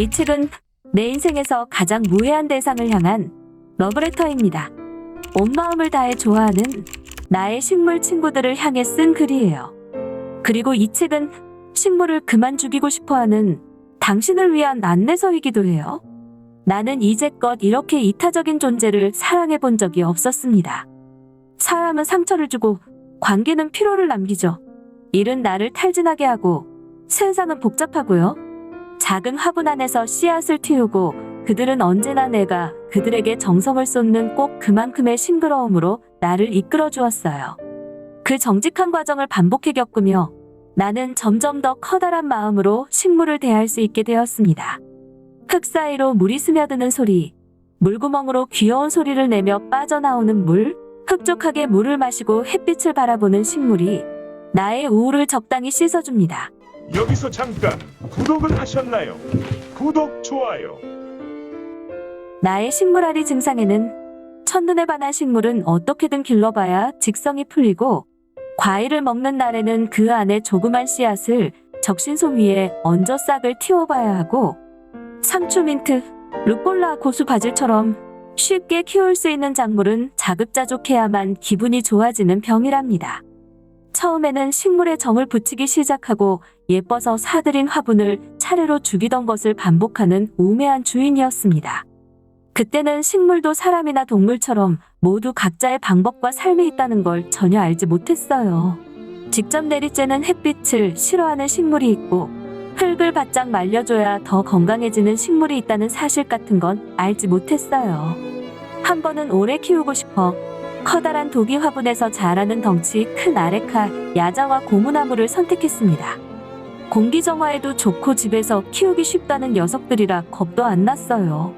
이 책은 내 인생에서 가장 무해한 대상을 향한 러브레터입니다. 온 마음을 다해 좋아하는 나의 식물 친구들을 향해 쓴 글이에요. 그리고 이 책은 식물을 그만 죽이고 싶어하는 당신을 위한 안내서이기도 해요. 나는 이제껏 이렇게 이타적인 존재를 사랑해 본 적이 없었습니다. 사람은 상처를 주고 관계는 피로를 남기죠. 일은 나를 탈진하게 하고 세상은 복잡하고요. 작은 화분 안에서 씨앗을 틔우고 그들은 언제나 내가 그들에게 정성을 쏟는 꼭 그만큼의 싱그러움으로 나를 이끌어 주었어요. 그 정직한 과정을 반복해 겪으며 나는 점점 더 커다란 마음으로 식물을 대할 수 있게 되었습니다. 흙 사이로 물이 스며드는 소리, 물구멍으로 귀여운 소리를 내며 빠져나오는 물, 흡족하게 물을 마시고 햇빛을 바라보는 식물이 나의 우울을 적당히 씻어줍니다. 여기서 잠깐 구독을 하셨나요? 구독, 좋아요. 나의 식물아리 증상에는 첫눈에 반한 식물은 어떻게든 길러봐야 직성이 풀리고 과일을 먹는 날에는 그 안에 조그만 씨앗을 적신소 위에 얹어 싹을 틔워봐야 하고 상추, 민트, 루꼴라, 고수, 바질처럼 쉽게 키울 수 있는 작물은 자급자족해야만 기분이 좋아지는 병이랍니다. 처음에는 식물에 정을 붙이기 시작하고 예뻐서 사들인 화분을 차례로 죽이던 것을 반복하는 우매한 주인이었습니다. 그때는 식물도 사람이나 동물처럼 모두 각자의 방법과 삶이 있다는 걸 전혀 알지 못했어요. 직접 내리쬐는 햇빛을 싫어하는 식물이 있고 흙을 바짝 말려줘야 더 건강해지는 식물이 있다는 사실 같은 건 알지 못했어요. 한 번은 오래 키우고 싶어 커다란 도기 화분에서 자라는 덩치 큰 아레카, 야자와 고무나무를 선택했습니다. 공기정화에도 좋고 집에서 키우기 쉽다는 녀석들이라 겁도 안 났어요.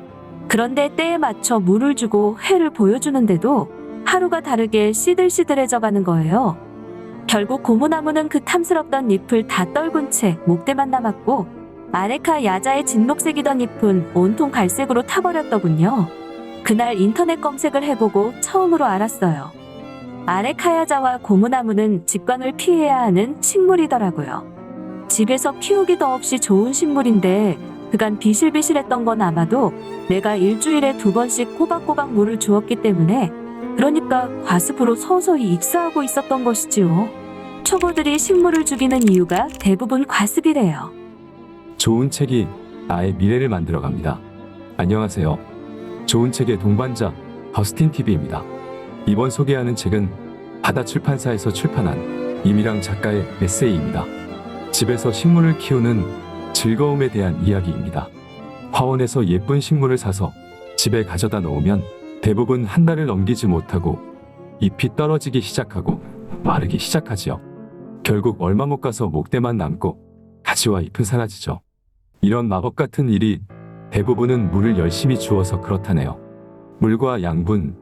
그런데 때에 맞춰 물을 주고 해를 보여주는데도 하루가 다르게 시들시들해져가는 거예요. 결국 고무나무는 그 탐스럽던 잎을 다 떨군 채 목대만 남았고 아레카 야자의 진녹색이던 잎은 온통 갈색으로 타버렸더군요. 그날 인터넷 검색을 해보고 처음으로 알았어요. 아레카야자와 고무나무는 직광을 피해야 하는 식물이더라고요. 집에서 키우기 더없이 좋은 식물인데 그간 비실비실했던 건 아마도 내가 일주일에 2번씩 꼬박꼬박 물을 주었기 때문에 그러니까 과습으로 서서히 익사하고 있었던 것이지요. 초보들이 식물을 죽이는 이유가 대부분 과습이래요. 좋은 책이 나의 미래를 만들어갑니다. 안녕하세요. 좋은 책의 동반자 더스틴TV입니다. 이번 소개하는 책은 바다출판사에서 출판한 이미랑 작가의 에세이입니다. 집에서 식물을 키우는 즐거움에 대한 이야기입니다. 화원에서 예쁜 식물을 사서 집에 가져다 놓으면 대부분 한 달을 넘기지 못하고 잎이 떨어지기 시작하고 마르기 시작하지요. 결국 얼마 못 가서 목대만 남고 가지와 잎은 사라지죠. 이런 마법 같은 일이 대부분은 물을 열심히 주어서 그렇다네요. 물과 양분,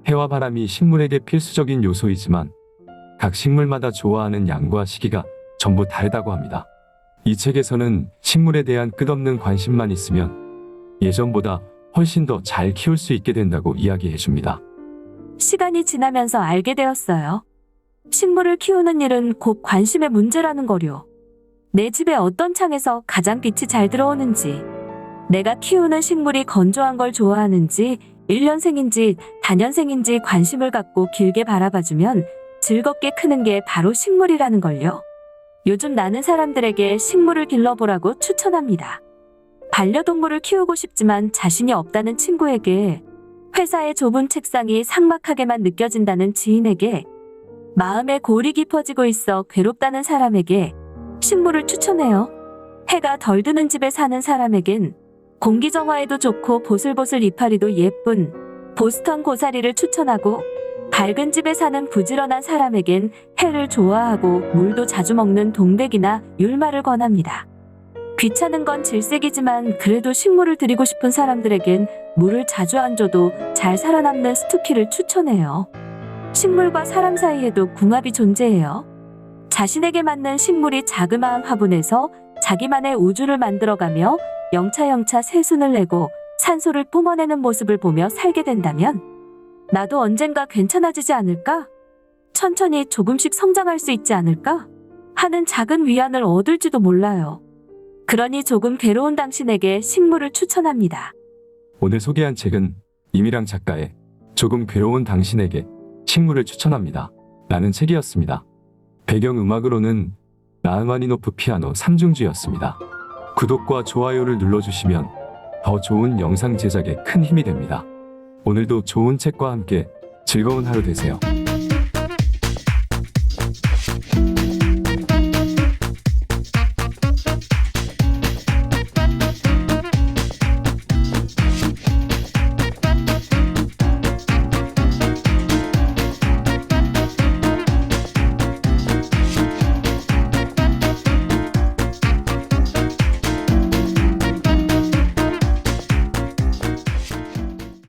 해와 바람이 식물에게 필수적인 요소이지만 각 식물마다 좋아하는 양과 시기가 전부 다르다고 합니다. 이 책에서는 식물에 대한 끝없는 관심만 있으면 예전보다 훨씬 더 잘 키울 수 있게 된다고 이야기해 줍니다. 시간이 지나면서 알게 되었어요. 식물을 키우는 일은 곧 관심의 문제라는 거요. 내 집에 어떤 창에서 가장 빛이 잘 들어오는지, 내가 키우는 식물이 건조한 걸 좋아하는지, 1년생인지 다년생인지 관심을 갖고 길게 바라봐주면 즐겁게 크는 게 바로 식물이라는 걸요. 요즘 나는 사람들에게 식물을 길러보라고 추천합니다. 반려동물을 키우고 싶지만 자신이 없다는 친구에게, 회사의 좁은 책상이 삭막하게만 느껴진다는 지인에게, 마음에 골이 깊어지고 있어 괴롭다는 사람에게 식물을 추천해요. 해가 덜 드는 집에 사는 사람에겐 공기정화에도 좋고 보슬보슬 이파리도 예쁜 보스턴 고사리를 추천하고, 밝은 집에 사는 부지런한 사람에겐 해를 좋아하고 물도 자주 먹는 동백이나 율마를 권합니다. 귀찮은 건 질색이지만 그래도 식물을 드리고 싶은 사람들에겐 물을 자주 안 줘도 잘 살아남는 스투키를 추천해요. 식물과 사람 사이에도 궁합이 존재해요. 자신에게 맞는 식물이 자그마한 화분에서 자기만의 우주를 만들어가며 영차영차 새순을 내고 산소를 뿜어내는 모습을 보며 살게 된다면 나도 언젠가 괜찮아지지 않을까? 천천히 조금씩 성장할 수 있지 않을까? 하는 작은 위안을 얻을지도 몰라요. 그러니 조금 괴로운 당신에게 식물을 추천합니다. 오늘 소개한 책은 이미랑 작가의 조금 괴로운 당신에게 식물을 추천합니다. 라는 책이었습니다. 배경음악으로는 라흐마니노프 피아노 3중주였습니다. 구독과 좋아요를 눌러주시면 더 좋은 영상 제작에 큰 힘이 됩니다. 오늘도 좋은 책과 함께 즐거운 하루 되세요.